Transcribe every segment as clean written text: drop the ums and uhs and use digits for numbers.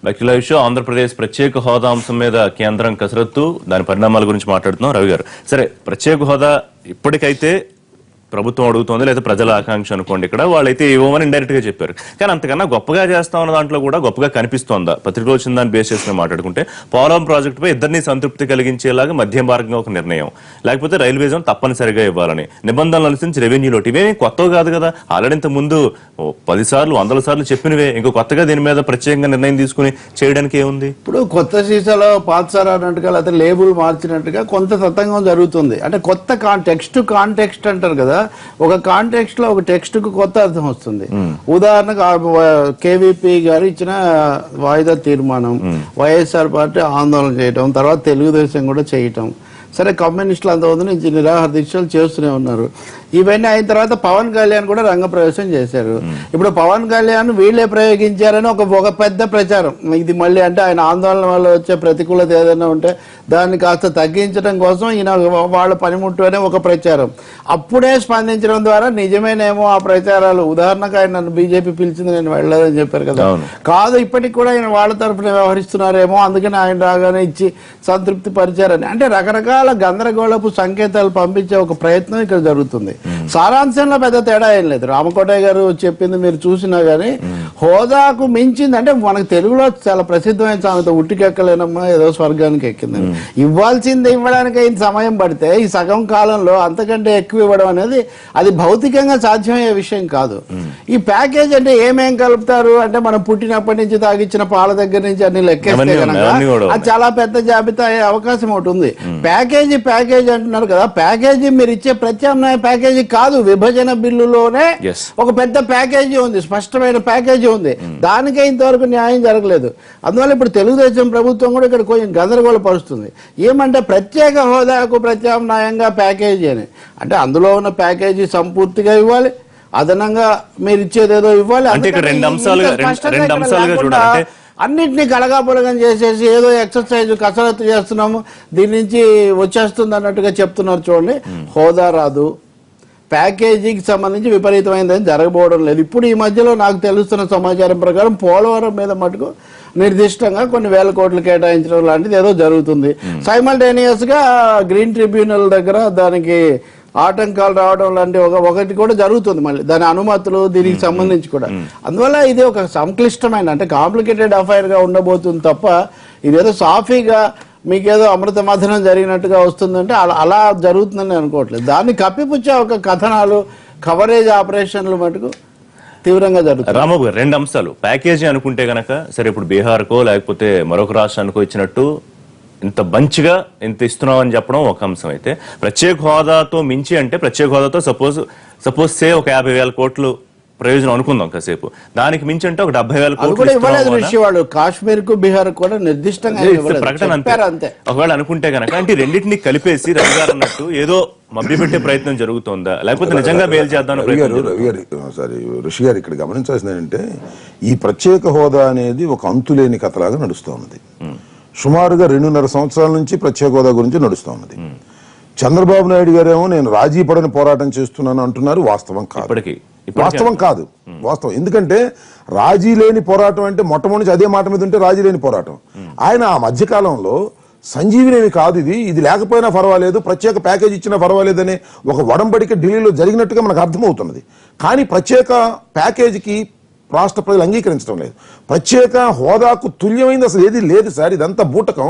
Bacteria issue Andhra Pradesh ప్రత్యేక హోదా అంశం మీద కేంద్రం కసరత్తు దాని పరిణామాల గురించి మాట్లాడుతున్నాం. రవి గారు, సరే ప్రత్యేక హోదా ఇప్పటికైతే ప్రభుత్వం అడుగుతోంది లేదా ప్రజల ఆకాంక్ష అనుకోండి, ఇక్కడ వాళ్ళైతే ఇవ్వమని ఇండైరెక్ట్ గా చెప్పారు. కానీ అంతకన్నా గొప్పగా చేస్తా ఉన్న దాంట్లో కూడా గొప్పగా కనిపిస్తోందా? పత్రికలో వచ్చిన దాన్ని బేస్ చేసుకుని మాట్లాడుకుంటే పోలవరం ప్రాజెక్టు పై ఇద్దరిని సంతృప్తి కలిగించేలాగా మధ్య మార్గంగా ఒక నిర్ణయం, లేకపోతే రైల్వే జోన్ తప్పనిసరిగా ఇవ్వాలని నిబంధనలు అనుసరించి రెవెన్యూలో ఇవేమీ కొత్తవి కాదు కదా. ఆల్రెడీ ఇంత ముందు 10 సార్లు 100 సార్లు చెప్పినవే. ఇంకో కొత్తగా దీని మీద ప్రత్యేకంగా నిర్ణయం తీసుకుని చేయడానికి ఏముంది? ఇప్పుడు కొత్త సీసాలో పాతసారా అన్నట్టుగా లేకపోతే లేబుల్ మార్చినట్టుగా కొంత తతంగం జరుగుతుంది. అంటే కొత్త కాంటెక్స్ట్ అంటారు కదా, ఒక కాంటెక్స్ట్ లో ఒక టెక్స్ట్ కు కొత్త అర్థం వస్తుంది. ఉదాహరణకు కేవీపీ గారు ఇచ్చిన వాయిదా తీర్మానం, వైఎస్ఆర్ పార్టీ ఆందోళన చేయటం, తర్వాత తెలుగుదేశం కూడా చేయటం, సరే కమ్యూనిస్టులు అంతమంది నుంచి నిరాహార దీక్షలు చేస్తూనే ఉన్నారు. ఇవన్నీ అయిన తర్వాత పవన్ కళ్యాణ్ కూడా రంగప్రవేశం చేశారు. ఇప్పుడు పవన్ కళ్యాణ్ వీళ్ళే ప్రయోగించారని ఒక పెద్ద ప్రచారం. ఇది మళ్ళీ అంటే ఆయన ఆందోళన వల్ల వచ్చే ప్రతికూలత ఏదైనా ఉంటే దాన్ని కాస్త తగ్గించడం కోసం ఈయన వాళ్ళ పనిముట్టు అనే ఒక ప్రచారం. అప్పుడే స్పందించడం ద్వారా నిజమేనేమో ఆ ప్రచారాలు. ఉదాహరణకు ఆయన నన్ను బీజేపీ పిలిచింది, నేను వెళ్ళలేదని చెప్పారు కదా. కాదు, ఇప్పటికి కూడా ఆయన వాళ్ళ తరఫున వ్యవహరిస్తున్నారేమో, అందుకని ఆయన రాగానే ఇచ్చి సంతృప్తి పరిచారని. అంటే రకరకాల గందరగోళపు సంకేతాలు పంపించే ఒక ప్రయత్నం ఇక్కడ జరుగుతుంది. సారాంశంలో పెద్ద తేడా ఏం లేదు. రామకోటయ్య గారు చెప్పింది మీరు చూసినా గానీ హోదాకు మించింది. అంటే మనకు తెలుగులో చాలా ప్రసిద్ధమైన సామెత, ఉట్టికెక్కలేనమ్మా ఏదో స్వర్గానికి ఎక్కిందని. ఇవ్వాల్సింది ఇవ్వడానికి ఇంత సమయం పడితే ఈ సగం కాలంలో అంతకంటే ఎక్కువ ఇవ్వడం అనేది అది భౌతికంగా సాధ్యమయ్యే విషయం కాదు. ఈ ప్యాకేజ్ అంటే ఏమేం కలుపుతారు అంటే మనం పుట్టినప్పటి నుంచి తాగిచ్చిన పాల దగ్గర నుంచి అన్ని లెక్కేస్తే కనుక అది చాలా పెద్ద జాబితా అయ్యే అవకాశం ఒకటి ఉంది. ప్యాకేజీ అంటున్నారు కదా, ప్యాకేజీ మీరు ఇచ్చే ప్రత్యామ్నాయ ప్యాకేజీ కాదు. విభజన బిల్లులోనే ఒక పెద్ద ప్యాకేజీ ఉంది, స్పష్టమైన ప్యాకేజీ ఉంది. దానికే ఇంతవరకు న్యాయం జరగలేదు. అందువల్ల ఇప్పుడు తెలుగుదేశం ప్రభుత్వం కూడా ఇక్కడ కొంచెం గందరగోళపరుస్తుంది. ఏమంటే ప్రత్యేక హోదాకు ప్రత్యామ్నాయంగా ప్యాకేజీ అని. అంటే అందులో ఉన్న ప్యాకేజీ సంపూర్తిగా ఇవ్వాలి, అదనంగా మీరు ఇచ్చేదేదో ఇవ్వాలి. అన్నింటినీ కలగాపులగం చేసేసి ఏదో ఎక్సర్సైజ్ కసరత్తు చేస్తున్నాము, దీని నుంచి వచ్చేస్తుంది అన్నట్టుగా చెప్తున్నారు. చూడండి, హోదా రాదు, ప్యాకేజీకి సంబంధించి విపరీతమైనది జరగబోవడం లేదు. ఇప్పుడు ఈ మధ్యలో నాకు తెలుస్తున్న సమాచారం ప్రకారం పోలవరం మీద మటుకు నిర్దిష్టంగా కొన్ని వేల కోట్లు కేటాయించడం లాంటిది ఏదో జరుగుతుంది. సైమల్టేనియస్ గా గ్రీన్ ట్రిబ్యునల్ దగ్గర దానికి ఆటంకాలు రావడం లాంటి ఒకటి కూడా జరుగుతుంది. మళ్ళీ దాని అనుమతులు దీనికి సంబంధించి కూడా. అందువల్ల ఇది ఒక సంక్లిష్టమైన అంటే కాంప్లికేటెడ్ అఫైర్ గా ఉండబోతుంది తప్ప ఇదేదో సాఫీగా మీకేదో అమృత మథనం జరిగినట్టుగా వస్తుందంటే అలా జరుగుతుందని అనుకోవట్లేదు. దాన్ని కప్పిపుచ్చే ఒక కథనాలు, కవరేజ్ ఆపరేషన్లు మటుకు తీవ్రంగా జరుగుతుంది. రామబాబు గారు, 2 అంశాలు. ప్యాకేజీ అనుకుంటే గనక సరే, ఇప్పుడు బీహార్కో లేకపోతే మరొక రాష్ట్రానికో ఇచ్చినట్టు ఇంత మంచిగా ఇంత ఇస్తున్నాం అని చెప్పడం ఒక అంశం అయితే, ప్రత్యేక హోదాతో మించి అంటే ప్రత్యేక హోదాతో సపోజ్ సే ఒక 50,000 కోట్లు ప్రయోజనం అనుకుందాం కాసేపు, దానికి మించి అంటే ఒక 70,000 కోట్లు కాశ్మీర్ కు బీహార్ కూడా నిర్దిష్టంగా ప్రకటన అంతే. ఒకవేళ అనుకుంటే గనక అంటే రెండింటినీ కలిపేసి రవి గారు అన్నట్టు ఏదో మభ్యపెట్టే ప్రయత్నం జరుగుతుందా, లేకపోతే నిజంగా బేల్ చేద్దాం? ఋషి గారు, ఇక్కడ గమనించాల్సింది ఏంటంటే ఈ ప్రత్యేక హోదా అనేది ఒక అంతులేని కథలాగా నడుస్తూ ఉన్నది. సుమారుగా 2.5 సంవత్సరాల నుంచి ప్రత్యేక హోదా గురించి నడుస్తూ ఉన్నది. చంద్రబాబు నాయుడు గారేమో నేను రాజీ పడని పోరాటం చేస్తున్నాను అంటున్నారు. వాస్తవం కాదు. వాస్తవం ఎందుకంటే రాజీ లేని పోరాటం అంటే మొట్టమొదటి అదే మాట మీద ఉంటే రాజీ లేని పోరాటం. ఆయన ఆ మధ్యకాలంలో సంజీవినేమి కాదు, ఇది లేకపోయినా పర్వాలేదు, ప్రత్యేక ప్యాకేజ్ ఇచ్చినా పర్వాలేదు అనే ఒక ఒడంబడిక ఢిల్లీలో జరిగినట్టుగా మనకు అర్థమవుతున్నది. కానీ ప్రత్యేక ప్యాకేజీకి రాష్ట్ర ప్రజలు అంగీకరించడం లేదు. ప్రత్యేక హోదాకు తుల్యమైనది అసలు ఏది లేదు సార్, ఇదంతా బూటకం.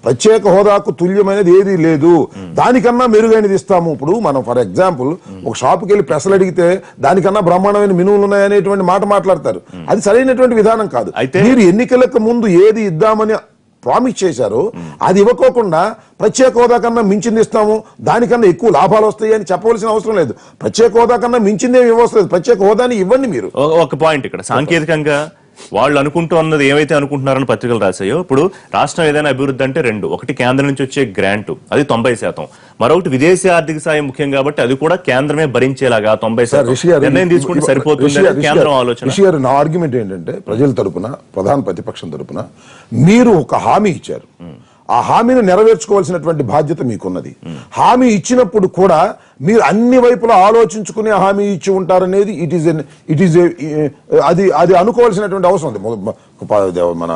ప్రత్యేక హోదాకు తుల్యమైనది ఏది లేదు, దానికన్నా మెరుగైనది ఇస్తాము. ఇప్పుడు మనం ఫర్ ఎగ్జాంపుల్ ఒక షాప్కి వెళ్ళి ప్రశ్నలు అడిగితే దానికన్నా బ్రహ్మాండమైన మెనువులు ఉన్నాయనేటువంటి మాట మాట్లాడతారు. అది సరైనటువంటి విధానం కాదు. మీరు ఎన్నికలకు ముందు ఏది ఇద్దామని ప్రామిస్ చేశారు అది ఇవ్వకోకుండా ప్రత్యేక హోదా కన్నా మించింది ఇస్తాము, దానికన్నా ఎక్కువ లాభాలు వస్తాయి అని చెప్పవలసిన అవసరం లేదు. ప్రత్యేక హోదా కన్నా మించిందే ఇవ్వలేదు, ప్రత్యేక హోదాని ఇవ్వండి. మీరు ఒక పాయింట్ ఇక్కడ సాంకేతికంగా వాళ్ళు అనుకుంటున్నది ఏమైతే అనుకుంటున్నారని పత్రికలు రాశాయో, ఇప్పుడు రాష్ట్రం ఏదైనా అభివృద్ధి అంటే 2, ఒకటి కేంద్రం నుంచి వచ్చే గ్రాంట్, అది 90%, మరొకటి విదేశీ ఆర్థిక సాయం ముఖ్యం కాబట్టి అది కూడా కేంద్రమే భరించేలాగా 90% నిర్ణయం తీసుకుంటే సరిపోతుంది కేంద్రం ఆలోచన. నా ఆర్గ్యుమెంట్ ఏంటంటే ప్రజల తరపున, ప్రధాన ప్రతిపక్షం తరపున మీరు ఒక హామీ ఇచ్చారు, ఆ హామీని నెరవేర్చుకోవాల్సినటువంటి బాధ్యత మీకున్నది. హామీ ఇచ్చినప్పుడు కూడా మీరు అన్ని వైపులా ఆలోచించుకునే హామీ ఇచ్చి ఉంటారనేది అది అనుకోవాల్సినటువంటి అవసరం ఉంది. మన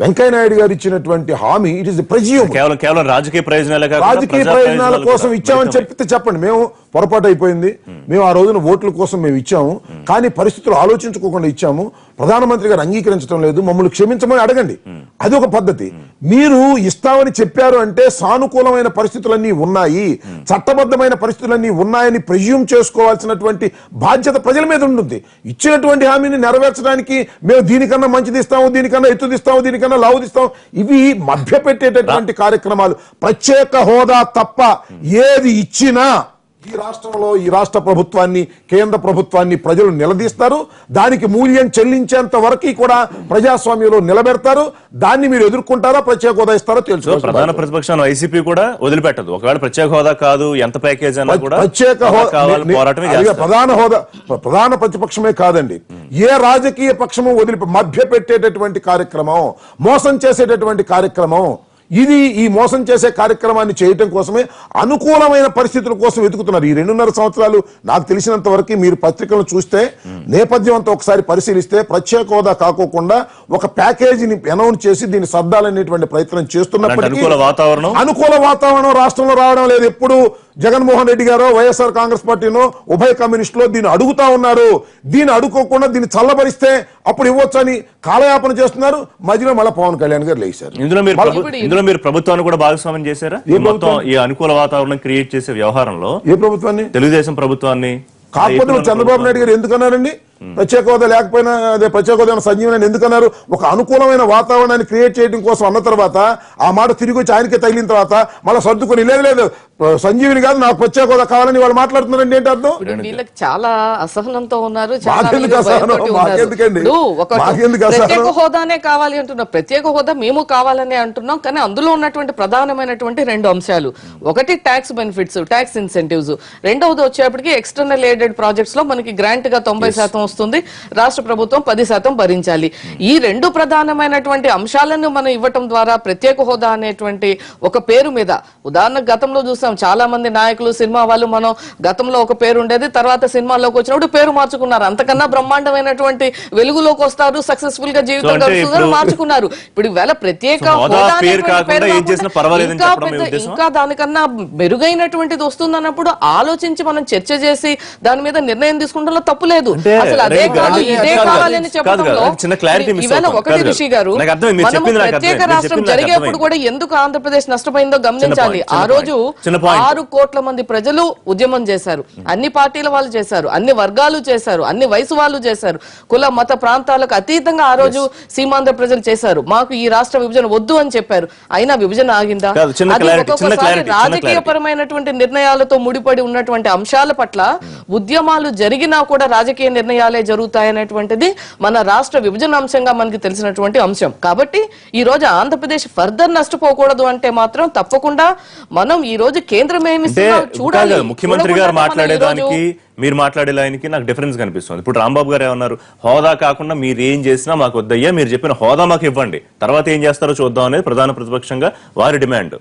వెంకయ్య నాయుడు గారు ఇచ్చినటువంటి హామీ ఇట్ ఇస్ ప్రెజ్యూమ్. కేవలం రాజకీయ ప్రయోజనాలే కాకుండా రాజకీయ ప్రజా ప్రయోజనాల ప్రయోజనాలు కోసం కూడా ఇచ్చామని చెప్తే చెప్పండి. మేము పొరపాటు అయిపోయింది, మేము ఆ రోజున ఓట్ల కోసం మేము ఇచ్చాము, కానీ పరిస్థితులు ఆలోచించుకోకుండా ఇచ్చాము, ప్రధానమంత్రి గారు అంగీకరించడం లేదు, మమ్మల్ని క్షమించమని అడగండి. అది ఒక పద్ధతి. మీరు ఇస్తామని చెప్పారు అంటే సానుకూలమైన పరిస్థితులన్నీ ఉన్నాయి, చట్టబద్ధమైన పరిస్థితులన్నీ ఉన్నాయని ప్రెజ్యూమ్ చేసుకోవాల్సినటువంటి బాధ్యత ప్రజల మీద ఉంటుంది. ఇచ్చినటువంటి హామీని నెరవేర్చడానికి మేము దీనికన్నా మంచిది ఇస్తాము, దీనికన్నా ఎత్తుదిస్తాము, దీనికన్నా లావుదిస్తాము, ఇవి మభ్యపెట్టేటటువంటి కార్యక్రమాలు. ప్రత్యేక హోదా తప్ప ఏది ఇచ్చినా ఈ రాష్ట్రంలో ఈ రాష్ట్ర ప్రభుత్వాన్ని, కేంద్ర ప్రభుత్వాన్ని ప్రజలు నిలదీస్తారు. దానికి మూల్యం చెల్లించేంత వరకు కూడా ప్రజాస్వామ్యంలో నిలబెడతారు. దాన్ని మీరు ఎదుర్కొంటారా, ప్రత్యేక హోదా ఇస్తారో తెలుసు. ప్రధాన ప్రతిపక్షం వైసీపీ కూడా వదిలిపెట్టదు. ఒకవేళ ప్రత్యేక హోదా కాదు, ఎంత ప్యాకేజ్ అన్నా కూడా ప్రత్యేక ప్రధాన ప్రతిపక్షమే కాదండి, ఏ రాజకీయ పక్షము మభ్యపెట్టేటటువంటి కార్యక్రమం, మోసం చేసేటటువంటి కార్యక్రమం ఇది. ఈ మోసం చేసే కార్యక్రమాన్ని చేయటం కోసమే అనుకూలమైన పరిస్థితుల కోసం వెతుకుతున్నారు. ఈ 2.5 సంవత్సరాలు నాకు తెలిసినంత వరకు మీరు పత్రికలను చూస్తే, నేపథ్యం అంతా ఒకసారి పరిశీలిస్తే, ప్రత్యేక హోదా కాకోకుండా ఒక ప్యాకేజీని అనౌన్స్ చేసి దీన్ని సర్దాలనేటువంటి ప్రయత్నం చేస్తున్నప్పటికీ అనుకూల వాతావరణం రాష్ట్రంలో రావడం లేదు. ఎప్పుడు జగన్మోహన్ రెడ్డి గారో వైఎస్ఆర్ కాంగ్రెస్ పార్టీనో ఉభయ కమ్యూనిస్టులో దీన్ని అడుగుతా ఉన్నారు. దీన్ని అడుక్కోకుండా దీన్ని చల్లబరిస్తే అప్పుడు ఇవ్వచ్చని కాలయాపన చేస్తున్నారు. మధ్యలో మళ్ళీ పవన్ కళ్యాణ్ గారు లేచారు. ఇందులో మీరు ప్రభుత్వాన్ని కూడా భాగస్వామ్యం చేశారా? ఈ అనుకూల వాతావరణం క్రియేట్ చేసే వ్యవహారంలో ఏ ప్రభుత్వాన్ని? తెలుగుదేశం ప్రభుత్వాన్ని. కాకపోతే చంద్రబాబు నాయుడు గారు ఎందుకన్నారండి ప్రత్యేక హోదా లేకపోయినా అదే ప్రత్యేక హోదా సంజీవని ఎందుకన్నారు? ఒక అనుకూలమైన వాతావరణాన్ని క్రియేట్ చేయడం కోసం అన్న తర్వాత ఆ మాట తిరిగి వచ్చి ఆయనకే తగిలిన తర్వాత మళ్ళీ సర్దుకొని లేదు సంజీవిని కాదు నాకు ప్రత్యేక హోదా కావాలని వాళ్ళు మాట్లాడుతున్నారండి. ఏంటి అర్థం? వీళ్ళకి చాలా అసహనంతో ఉన్నారు. ప్రత్యేక హోదానే కావాలి అంటున్నాం, ప్రత్యేక హోదా మేము కావాలని అంటున్నాం. కానీ అందులో ఉన్నటువంటి ప్రధానమైనటువంటి 2 అంశాలు, ఒకటి ట్యాక్స్ బెనిఫిట్స్, ట్యాక్స్ ఇన్సెంటివ్స్, రెండవది వచ్చేప్పటికి ఎక్స్టర్నల్ ఎయిడెడ్ ప్రాజెక్ట్స్ లో మనకి గ్రాంట్ గా 90% వస్తుంది, రాష్ట్ర ప్రభుత్వం 10% భరించాలి. ఈ 2 ప్రధానమైనటువంటి అంశాలను మనం ఇవ్వటం ద్వారా ప్రత్యేక హోదా అనేటువంటి ఒక పేరు మీద, ఉదాహరణ గతంలో చూసాం చాలా మంది నాయకులు, సినిమా వాళ్ళు, మనం గతంలో ఒక పేరు ఉండేది, తర్వాత సినిమాలోకి వచ్చినప్పుడు పేరు మార్చుకున్నారు. అంతకన్నా బ్రహ్మాండమైనటువంటి వెలుగులోకి వస్తారు, సక్సెస్ఫుల్ గా జీవితం గడుపుతుందని మార్చుకున్నారు. ఇప్పుడు ఈవేళ ప్రత్యేక హోదా ఇంకా దానికన్నా మెరుగైనటువంటిది వస్తుందన్నప్పుడు ఆలోచించి మనం చర్చ చేసి దాని మీద నిర్ణయం తీసుకుంటే తప్పు లేదు. అసలు అదే కాదు ఇదే కావాలని చెప్పడంలో ఈవేళ ఒకటి ఋషి గారు, మనము ప్రత్యేక రాష్ట్రం జరిగేప్పుడు కూడా ఎందుకు ఆంధ్రప్రదేశ్ నష్టపోయిందో గమనించాలి. ఆ రోజు 6 కోట్ల మంది ప్రజలు ఉద్యమం చేశారు, అన్ని పార్టీల వాళ్ళు చేశారు, అన్ని వర్గాలు చేశారు, అన్ని వయసు వాళ్ళు చేశారు, కుల మత ప్రాంతాలకు అతీతంగా ఆ రోజు సీమాంధ్ర ప్రజలు చేశారు. మాకు ఈ రాష్ట్ర విభజన వద్దు అని చెప్పారు. అయినా విభజన ఆగిందా? అది ఒక్కొక్కసారి రాజకీయ పరమైనటువంటి నిర్ణయాలతో ముడిపడి ఉన్నటువంటి అంశాల పట్ల ఉద్యమాలు జరిగినా కూడా రాజకీయ నిర్ణయాలే జరుగుతాయనేటువంటిది మన రాష్ట్ర విభజన అంశంగా మనకి తెలిసినటువంటి అంశం. కాబట్టి ఈ రోజు ఆంధ్రప్రదేశ్ ఫర్దర్ నష్టపోకూడదు అంటే మాత్రం తప్పకుండా మనం ఈ రోజు కేంద్రం ఏమిస్తుందో చూడాలి. ముఖ్యమంత్రి గారు మాట్లాడేదానికి మీరు మాట్లాడే లైన్కి నాకు డిఫరెన్స్ కనిపిస్తుంది. ఇప్పుడు రాంబాబు గారు ఏమన్నారు, హోదా కాకుండా మీరు ఏం చేసినా మాకు వద్దయ్యా, మీరు చెప్పిన హోదా మాకు ఇవ్వండి, తర్వాత ఏం చేస్తారో చూద్దాం అనేది ప్రధాన ప్రతిపక్షంగా వారి డిమాండ్.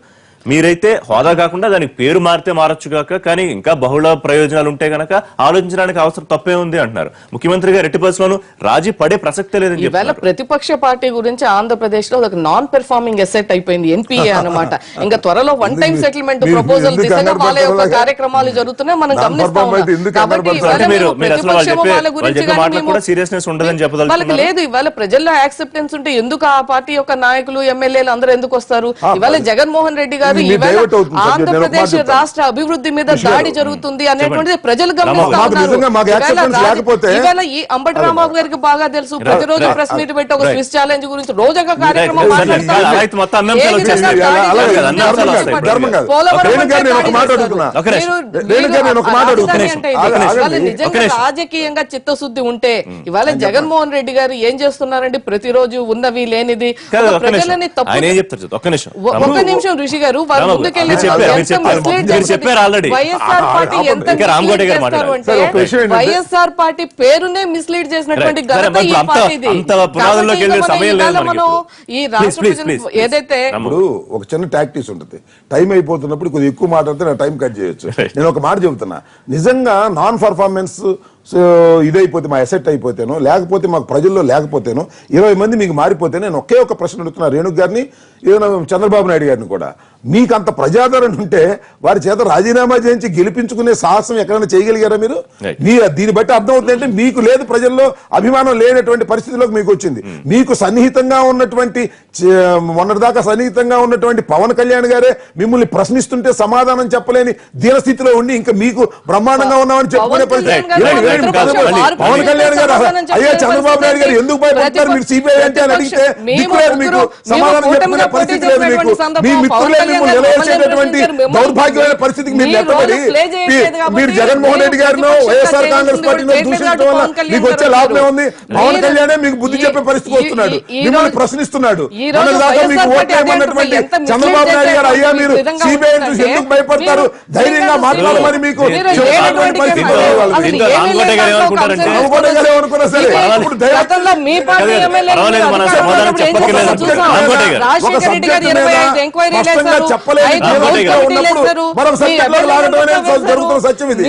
మీరైతే హోదా కాకుండా దానికి పేరు మారితే మారచ్చు కాక, కానీ ఇంకా బహుళ ప్రయోజనాలు ఉంటే గనక ఆలోచించడానికి అవసరం తప్పే ఉంది అంటున్నారు. ముఖ్యమంత్రి గారు ఎట్టి పరిస్థితుల్లోనూ రాజీ పడే ప్రసక్తే లేదని చెప్పారు. ప్రతిపక్ష పార్టీ గురించి ఆంధ్రప్రదేశ్ లో ఒక నాన్ పెర్ఫార్మింగ్ అసెట్ అయిపోయింది ఎన్పీఏ అన్నమాట. ఇంకా త్వరలో వన్ టైం సెటిల్మెంట్ ప్రపోజల్ దిశగా వాళ్ళ యొక్క కార్యక్రమాలు జరుగుతున్నాయి, మనం గమనిస్తాం. వాళ్ళకి లేదు ఇవాళ ప్రజల్లో యాక్సెప్టెన్స్ ఉంటే ఎందుకు ఆ పార్టీ యొక్క నాయకులు, ఎమ్మెల్యేలు అందరూ ఎందుకు వస్తారు? ఇవాళ జగన్మోహన్ రెడ్డి గారు ఆంధ్రప్రదేశ్ రాష్ట్ర అభివృద్ధి మీద దాడి జరుగుతుంది అనేటువంటిది ప్రజలు గమనిస్తా ఉన్నారు. ఇవాళ ఈ అంబటి రాంబాబు గారికి బాగా తెలుసు, ప్రతిరోజు ప్రెస్ మీట్ పెట్టి ఒక స్విస్ ఛాలెంజ్ గురించి రోజు ఒక కార్యక్రమం రాజకీయంగా చిత్తశుద్ధి ఉంటే ఇవాళ జగన్మోహన్ రెడ్డి గారు ఏం చేస్తున్నారండి? ప్రతిరోజు ఉన్నవి లేనిది ప్రజలని తప్పు. ఒక్క నిమిషం ఋషి గారు, వైఎస్ఆర్ పార్టీ పేరునే మిస్లీడ్ చేసినటువంటి ఘనత ఈ పార్టీది. ఈ రాష్ట్ర ఏదైతే ఇప్పుడు ఒక చిన్న టాక్టిక్స్ ఉంటుంది, టైం అయిపోతున్నప్పుడు కొద్దిగా ఎక్కువ మాట్లాడితే నా టైం కట్ చేయొచ్చు. నేను ఒక మాట చెబుతున్నా, నిజంగా నాన్ పర్ఫార్మెన్స్ సో ఇదైపోతే మా అసెట్ అయిపోతేనో లేకపోతే మాకు ప్రజల్లో లేకపోతేనో 20 మంది మీకు మారిపోతే నేను ఒకే ఒక ప్రశ్న అడుగుతున్నా రేణుక్ గారిని ఏదైనా చంద్రబాబు నాయుడు గారిని కూడా మీకు అంత ప్రజాదరణ ఉంటే వారి చేత రాజీనామా చేయించి గెలిపించుకునే సాహసం ఎక్కడైనా చేయగలిగారా మీరు దీన్ని బట్టి అర్థమవుతుంది అంటే మీకు లేదు ప్రజల్లో అభిమానం లేనటువంటి పరిస్థితిలోకి మీకు వచ్చింది మీకు సన్నిహితంగా ఉన్నటువంటి మొన్నటిదాకా సన్నిహితంగా ఉన్నటువంటి పవన్ కళ్యాణ్ గారే మిమ్మల్ని ప్రశ్నిస్తుంటే సమాధానం చెప్పలేని దీనస్థితిలో ఉండి ఇంకా మీకు బ్రహ్మాండంగా ఉన్నామని చెప్పుకునే పరిస్థితి పవన్ కళ్యాణ్ గారు అయ్యా చంద్రబాబు నాయుడు గారు ఎందుకు భయపడతారు మీరు సిబిఐ అంటే అని అడిగితే దిక్కులేదు మీకు సమాధానం చెప్పుకునే పరిస్థితి లేదు మీకు మీ మిత్రులే మిమ్మల్ని నిలవేసేటటువంటి దౌర్భాగ్యమైన పరిస్థితికి మీరు నెట్టబడి మీరు జగన్మోహన్ రెడ్డి గారినో వైఎస్ఆర్ కాంగ్రెస్ పార్టీలో దూషించడం వల్ల మీకు వచ్చే లాభమే ఉంది పవన్ కళ్యాణ్ మీకు బుద్ధి చెప్పే పరిస్థితికి వస్తున్నాడు మిమ్మల్ని ప్రశ్నిస్తున్నాడు దాకా మీకు ఓట్లేమన్నటువంటి చంద్రబాబు నాయుడు గారు అయ్యా మీరు సిబిఐ చూసి ఎందుకు భయపడతారు ధైర్యంగా మాట్లాడమని మీకు చెప్తున్నటువంటి పరిస్థితి జరుగుతున్న సత్యం ఇది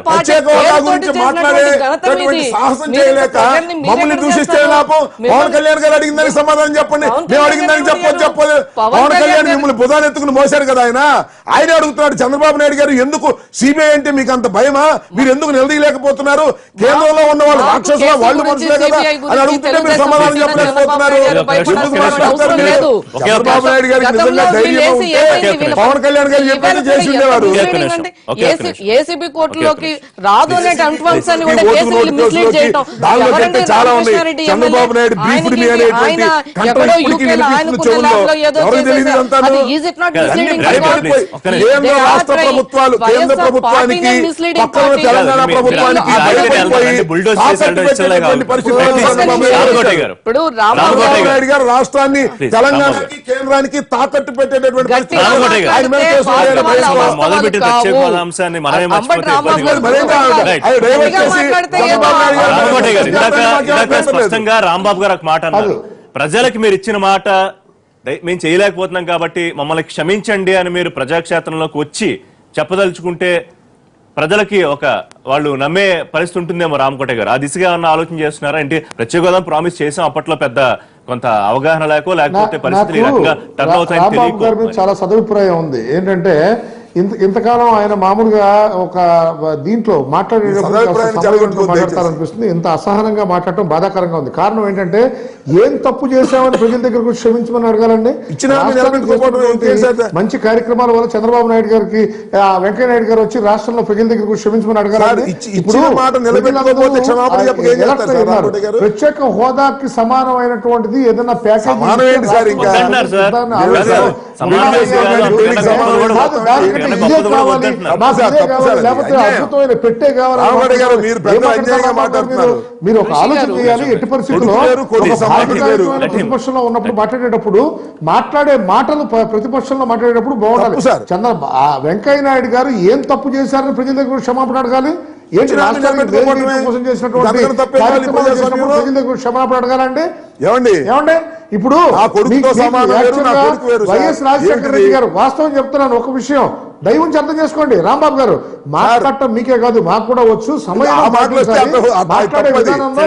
ప్రత్యేక హోదా గురించి మాట్లాడేటువంటి సాహసం చేయలేక మమ్మల్ని దూషిస్తే లాభం పవన్ కళ్యాణ్ గారు అడిగిన దానికి సమాధానం చెప్పండి మేము అడిగిన దానికి చెప్పదు పవన్ కళ్యాణ్ మిమ్మల్ని బుధాన్ని ఎత్తుకుని మోసారు కదా ఆయన అడుగుతున్నాడు చంద్రబాబు నాయుడు గారు ఎందుకు సిబిఐ అంటే మీకు అంత భయమా మీరు ఎందుకు నిలదీయలేకపోతున్నారు కేంద్రంలో ఉన్న వాళ్ళు రాక్షసుల వాళ్ళు మనుషులే కదా అని అడుగుతుంటే మీరు సమాధానం చెప్పలేకపోతున్నారు చంద్రబాబు నాయుడు గారికి నిజంగా ధైర్యం ఉంటే పవన్ కళ్యాణ్ గారు చెప్పేది చేసి ఉండేవారు ఏసీబీ కోర్టులోకి రాదు అనే అంశాన్ని కూడా దానిలో చాలా ఉన్నాయి చంద్రబాబు నాయుడు బ్రీఫ్డ్ మీ అనేటువంటి కేంద్ర రాష్ట్ర ప్రభుత్వాలు కేంద్ర ప్రభుత్వానికి పక్కన తెలంగాణ ప్రభుత్వానికి చంద్రబాబు నాయుడు గారు రాష్ట్రాన్ని తెలంగాణకి కేంద్రానికి తాకట్టు పెట్టేటటువంటి పరిస్థితి ఆయన మీద మొదలుపెట్టిన ప్రత్యేక హోదా అంశాన్ని మనమే స్పష్టంగా రాంబాబు గారు ఒక మాట అన్నారు ప్రజలకు మీరు ఇచ్చిన మాట మేము చేయలేకపోతున్నాం కాబట్టి మమ్మల్ని క్షమించండి అని మీరు ప్రజాక్షేత్రంలోకి వచ్చి చెప్పదలుచుకుంటే ప్రజలకి వాళ్ళు నమ్మే పరిస్థితి ఉంటుందేమో రామకోట గారు ఆ దిశగా ఉన్న ఆలోచన చేస్తున్నారా అంటే ప్రత్యేక హోదా ప్రామిస్ చేసాం అప్పట్లో పెద్ద కొంత అవగాహన లేకపోతే పరిస్థితులు ఈ రకంగా టర్న్ అవుతాయని చాలా సదుపాయం ఉంది ఏంటంటే ఇంతకాలం ఆయన మామూలుగా ఒక దీంట్లో మాట్లాడేటప్పుడు ఇంత అసహనంగా మాట్లాడటం బాధాకరంగా ఉంది. కారణం ఏంటంటే ఏం తప్పు చేశామని ప్రజల దగ్గరకు క్షమించమని అడగాలండి. మంచి కార్యక్రమాల వల్ల చంద్రబాబు నాయుడు గారికి వెంకయ్య నాయుడు గారు వచ్చి రాష్ట్రంలో ప్రజల దగ్గరకు క్షమించమని అడగాలండి. ఇప్పుడు ప్రత్యేక హోదాకి సమానమైనటువంటిది ఏదైనా ప్యాకేజ్ అద్భుతమైన పెట్టే కావాలి. మీరు ఒక ఆలోచన చేయాలి. ఎట్టి పరిస్థితుల్లో ప్రతిపక్షంలో ఉన్నప్పుడు మాట్లాడేటప్పుడు మాట్లాడే మాటలు ప్రతిపక్షంలో మాట్లాడేటప్పుడు బాగుండాలి. వెంకయ్య నాయుడు గారు ఏం తప్పు చేశారని ప్రజల దగ్గర క్షమాపణ అడగాలి. ఏంటి మోసం చేసినటువంటి క్షమాపణ అడగాలండి. ఏమండి ఇప్పుడు వైఎస్ రాజశేఖర రెడ్డి గారు వాస్తవం చెప్తున్నాను ఒక విషయం దయవుంచి అర్థం చేసుకోండి. రాంబాబు గారు మాట్లాడటం మీకే కాదు మాకు కూడా వచ్చు. సమయం మాట్లాడే విధానంలో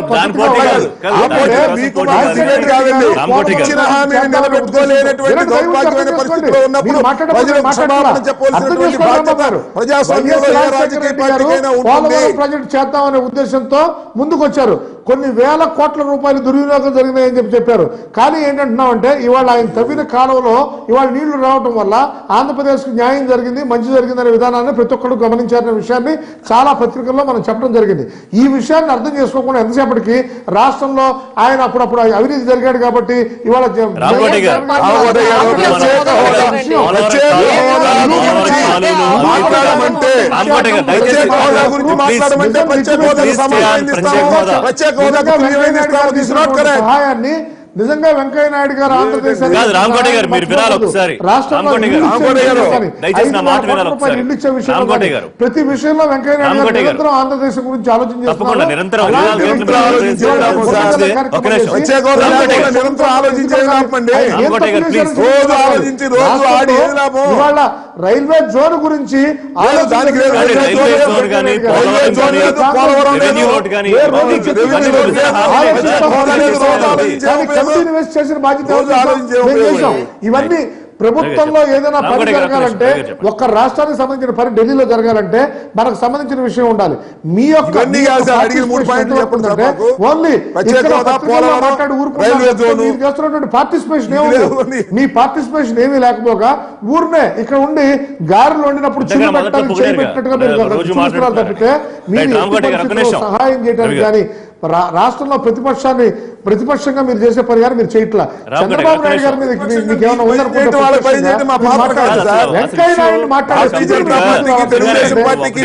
ప్రాజెక్టు చేద్దామనే ఉద్దేశంతో ముందుకు వచ్చారు. కొన్ని వేల కోట్ల రూపాయలు దుర్వినియోగం జరిగినాయని చెప్పారు. కానీ ఏంటంటున్నామంటే ఇవాళ ఆయన తవ్విన కాలంలో ఇవాళ నీళ్లు రావడం వల్ల ఆంధ్రప్రదేశ్ కు న్యాయం జరిగింది, మంచి జరిగిందనే విధానాన్ని ప్రతి ఒక్కరు గమనించారనే విషయాన్ని చాలా పత్రికల్లో మనం చెప్పడం జరిగింది. ఈ విషయాన్ని అర్థం చేసుకోకుండా ఎంతసేపటికి రాష్ట్రంలో ఆయన అప్పుడప్పుడు అవినీతి జరిగాడు కాబట్టి ఇవాళ సహాయాన్ని నిజంగా వెంకయ్య నాయుడు గారు ఆంధ్రప్రదేశ్ కాదు, రామకోటి గారు, మీరు వినాలి ఒకసారి. రాష్ట్రంలో రామకోటి గారు, దయచేసి నా మాట వినాలి ఒకసారి. రామకోటి గారు, ప్రతి విషయంలో వెంకయ్య నాయుడు గారు రామకోటి గారు, నిరంతరం ఆంధ్రదేశం గురించి ఆలోచన తప్పకుండా నిరంతరం అలాగే నిరంతరం ఒక నిమిషం. ప్రత్యేక హోదా లేకుండా నిరంతరం ఆలోచించే లాభమండి. రామకోటి గారు, ప్లీజ్. రోజు ఆలోచించి రోజు ఆడి ఏది లాభం? ఇవాళ రైల్వే జోన్ గురించి దానికి లేదు. రైల్వే జోన్ కానీ, రైల్వే జోన్ లేదు, పోలవరం లేదు, రెవెన్యూ రోడ్ కానీ, రెవెన్యూ రోడ్ లేదు, హోదా లేదు, రోజు ఆలోచించే ఉపయోగం. ఇన్వెస్ట్ చేసిన బాధ్యత రోజు ఆలోచించే మేము ఉపయోగం. చేశాం. ఇవన్నీ ప్రభుత్వంలో ఏదైనా పని రామకోటి గారు, జరగాలంటే చెప్పండి. ఒక్క రాష్ట్రానికి సంబంధించిన పని ఢిల్లీలో జరగాలంటే మనకు సంబంధించిన విషయం ఉండాలి. మీ యొక్క ఇవన్నీ కాదు సార్, అడిగిన 3 పాయింట్లు చెప్పండి సార్ మాకు. ఓన్లీ ప్రత్యేక హోదా, పోలవరం, రైల్వే జోన్, మీరు చేస్తున్నటువంటి పార్టిసిపేషన్ ఇది ఏముంది? మీ పార్టిసిపేషన్ ఏమీ లేకపోగా ఊరినే ఇక్కడ ఉండి గారెలు వండినప్పుడు ఇంతగా చిల్లు మొదట్లో పెట్టాలని చేయి పొగిడారుగా. పెట్టినట్టుగా మీరు రోజు చూస్తున్నారు మాట్లాడుతున్నారు. తప్పితే మీరు రైట్, ఎట్టి రామకోటి గారు, ఒక్క పరిస్థితుల్లో నిమిషం. సహాయం చేయడానికి కానీ రాష్ట్రంలో ప్రతిపక్షంగా మీరు చేసే పని కానీ మీరు చేయట్లా. రామకోటి చంద్రబాబు గారు, నాయుడు గారి మీద మీకు ఏమైనా ఉందనుకుంటే వాళ్ళ పని చేయడం మా పాత్ర కాదు సార్. వెంకయ్య నాయుడు మాట్లాడే బీజేపీ పార్టీకి, తెలుగుదేశం పార్టీకి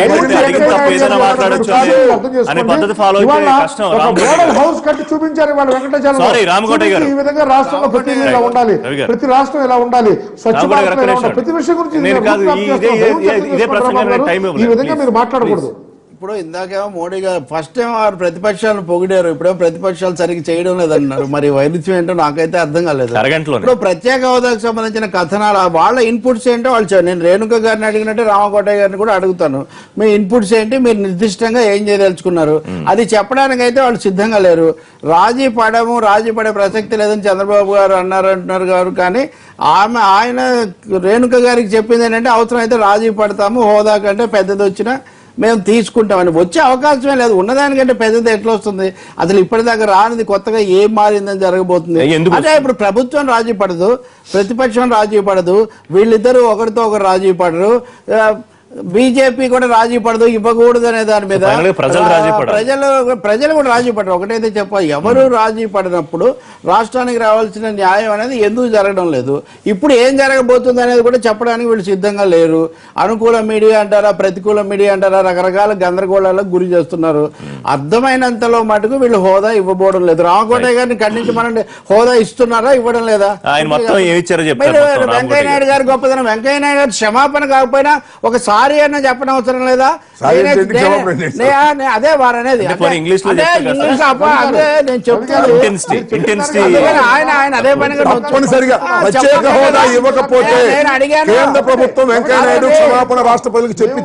అనే పద్ధతి ఫాలో అయితే కష్టం. రామకోటి మోడల్ గారు, హౌస్ కట్టి చూపించారు వాళ్ళు వెంకటాచలం. Sorry, రామకోటి గారు. ఈ విధంగా రాష్ట్రంలో ప్రతి ఇల్లు ఇలా ఉండాలి, రవి గారు. ప్రతి రాష్ట్రం ఇలా ఉండాలి, స్వచ్ఛ రామకోటి భారత్ గారు, ఇలా ఒక్క ఉండాలి. నిమిషం. ప్రతి విషయం గురించి నేను కాదు, ఇదే ప్రసంగానికి టైం ఇవ్వలేదు. ఈ విధంగా మీరు మాట్లాడకూడదు. ఇప్పుడు ఇందాకేమో మోడీ గారు ఫస్ట్ టైం వారు ప్రతిపక్షాలను పొగిడారు, ఇప్పుడేమో ప్రతిపక్షాలు సరిగ్గా చేయడం లేదన్నారు. మరి వైరుధ్యం ఏంటో నాకైతే అర్థం కాలేదు. అరగంటలోనే. ఇప్పుడు ప్రత్యేక హోదాకు సంబంధించిన కథనాలు వాళ్ళ ఇన్పుట్స్ ఏంటో వాళ్ళు నేను రేణుక గారిని అడిగినట్టే రామకోటయ్య గారిని కూడా అడుగుతాను. మీ ఇన్పుట్స్ ఏంటి, మీరు నిర్దిష్టంగా ఏం చేయదలుచుకున్నారు అది చెప్పడానికి అయితే వాళ్ళు సిద్ధంగా లేరు. రాజీ పడే ప్రసక్తి లేదని చంద్రబాబు గారు అంటున్నారు గారు. కానీ ఆయన రేణుక గారికి చెప్పింది ఏంటంటే అవసరం అయితే రాజీ పడతాము, హోదా కంటే పెద్దది వచ్చినా మేము తీసుకుంటామని. వచ్చే అవకాశమే లేదు, ఉన్నదానికంటే పెద్దది ఎట్లా వస్తుంది? అసలు ఇప్పటిదాకా రానిది కొత్తగా ఏం మారిందని జరగబోతుంది. అంటే ఇప్పుడు ప్రభుత్వం రాజీ పడదు, ప్రతిపక్షం రాజీ పడదు, వీళ్ళిద్దరూ ఒకరితో ఒకరు రాజీ పడరు, బీజేపీ కూడా రాజీ పడదు, ఇవ్వకూడదు అనే దాని మీద ప్రజలు కూడా రాజీ పడరు. ఒకటైతే చెప్పాలి, ఎవరు రాజీ పడినప్పుడు రాష్ట్రానికి రావాల్సిన న్యాయం అనేది ఎందుకు జరగడం లేదు, ఇప్పుడు ఏం జరగబోతుంది అనేది కూడా చెప్పడానికి వీళ్ళు సిద్ధంగా లేరు. అనుకూల మీడియా అంటారా, ప్రతికూల మీడియా అంటారా, రకరకాల గందరగోళాలకు గురి చేస్తున్నారు. అర్థమైనంతలో మటుకు వీళ్ళు హోదా ఇవ్వబోవడం లేదు. రామకోటయ్య గారిని ఖండించమనండి, హోదా ఇస్తున్నారా, ఇవ్వడం లేదా? వెంకయ్య నాయుడు గారు గొప్పదనం, వెంకయ్య నాయుడు గారు క్షమాపణ కాకపోయినా ఒక సారీ అన్న చెప్పనవసరం లేదా? అదే వారు అనేది నేను చెప్తాను. ఆయన అదే పనిగా తప్పనిసరిగా ప్రత్యేక హోదా ఇవ్వకపోతే కేంద్ర ప్రభుత్వం వెంకయ్య నాయుడు క్షమాపణ రాష్ట్ర ప్రజలకు చెప్పి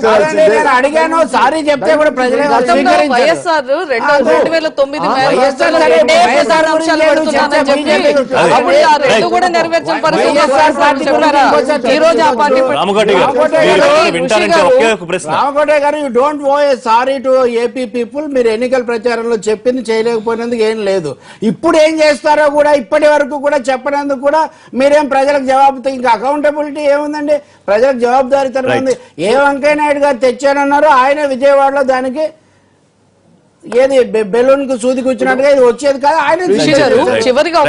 నేను అడిగాను, సారీ చెప్తే కూడా ప్రజలే వైఎస్ఆర్ 2009 కూడా నెరవేర్చిన రామకోటయ్య గారు, you don't oh A sorry to AP people. మీరు ఎన్నికల ప్రచారంలో చెప్పింది చేయలేకపోయినందుకు ఏం లేదు. ఇప్పుడు ఏం చేస్తారో కూడా ఇప్పటి వరకు కూడా చెప్పినందుకు కూడా మీరేం ప్రజలకు జవాబు, ఇంకా అకౌంటబిలిటీ ఏముందండి? ప్రజలకు జవాబుదారీతనం ఉంది. ఏ వెంకయ్య నాయుడు గారు తెచ్చానన్నారో ఆయన విజయవాడలో దానికి ఏది బెలూన్ కు సూది కూర్చున్నట్టుగా ఇది వచ్చేది కాదు. ఆయన చివరిగా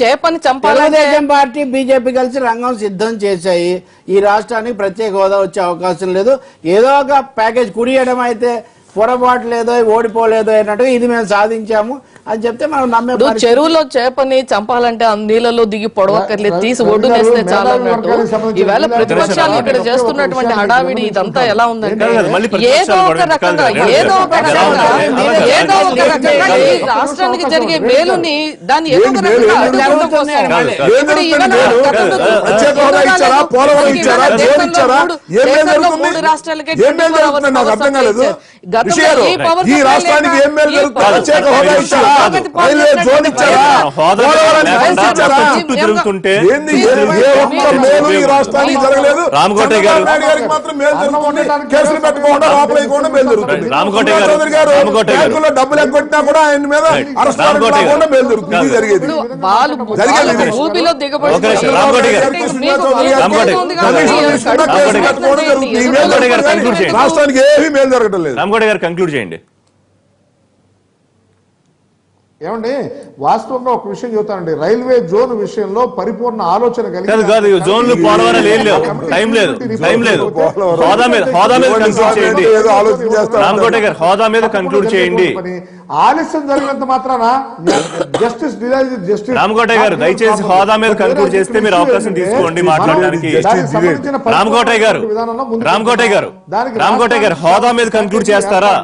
చేపని చంపాలంటే తెలుగుదేశం పార్టీ, బీజేపీ కలిసి రంగం సిద్ధం చేశాయి. ఈ రాష్ట్రానికి ప్రత్యేక హోదా వచ్చే అవకాశం లేదు. ఏదో ఒక ప్యాకేజ్ కుడియడం అయితే పొరపాటు లేదో, ఓడిపోలేదో అన్నట్టుగా ఇది మేము సాధించాము అని చెప్తే మనం నమ్మే. చెరువులో చేపని చంపాలంటే నీళ్ళలో దిగి పొడవక్కర్లేదు, తీసి ఒడ్డు నేస్తే చాలా అన్నట్టు. ఈవేళ ప్రతిపక్షాలు ఇక్కడ చేస్తున్నటువంటి హడావిడి ఇదంతా ఎలా ఉందంటే ఏదో ఒక రకంగా ఈ రాష్ట్రానికి జరిగే మేలుని దాన్ని ఏదో ఒక మూడు రాష్ట్రాలకే ఈ రాష్ట్రానికి ఏం మేలు జరుగుతుంది? ప్రత్యేక హోదా ఇచ్చారా, రైల్వే జోన్ ఇచ్చారా, తిరుగుతుంటే ఏ ఒక్క మేలు ఈ రాష్ట్రానికి జరగలేదు. రామకోటయ్య గారు మాత్రం మేలు జరుగుతుంది, కేసులు పెట్టకుండా లోపలేయకుండా మేలు జరుగుతుంది. రామకోటయ్య గారు బ్యాంకుల్లో డబ్బులు ఎగ్గొట్టినా కూడా ఆయన మీద అరెస్ట్ కాకుండా మేలు జరుగుతుంది. ఇది జరిగేది రాష్ట్రానికి ఏమీ మేలు జరగడం లేదు. రామకోటయ్య గారు కంక్లూడ్ చేయండి. ఏమండి వాస్తవంగా ఒక విషయం చెబుతానండి, రైల్వే జోన్ విషయంలో పరిపూర్ణ ఆలోచన కాదు జోన్లు పోలవరం టైం లేదు హోదా మీద కన్క్లూడ్ చేయండి రామకోట గారు, హోదా మీద కన్క్లూడ్ చేయండి. ఆలస్యం జరిగినంత మాత్రాన జస్టిస్ రామకోట గారు దయచేసి హోదా మీద కన్క్లూడ్ చేస్తే మీరు అవకాశం తీసుకోండి మాట్లాడడానికి. రామకోట గారు హోదా మీద కన్క్లూడ్ చేస్తారా?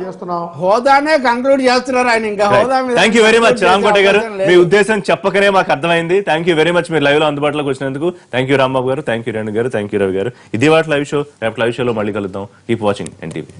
హోదానే కంక్లూడ్ చేస్తున్నారు ఆయన. ఇంకా హోదా మీద thank you very much Ramakota గారు, మీ ఉద్దేశం చెప్పకనే మాకు అర్థమైంది. థ్యాంక్ యూ వెరీ మచ్ మీరు లైవ్ లో అందుబాటులోకి వచ్చినందుకు. థ్యాంక్ యూ రాంబాబు గారు, థ్యాంక్ యూ రేణు గారు, థ్యాంక్ యూ రవి గారు. ఇది వాటి లైవ్ షో. రేపు లైవ్ షోలో మళ్ళీ కలుద్దాం. Keep watching NTV.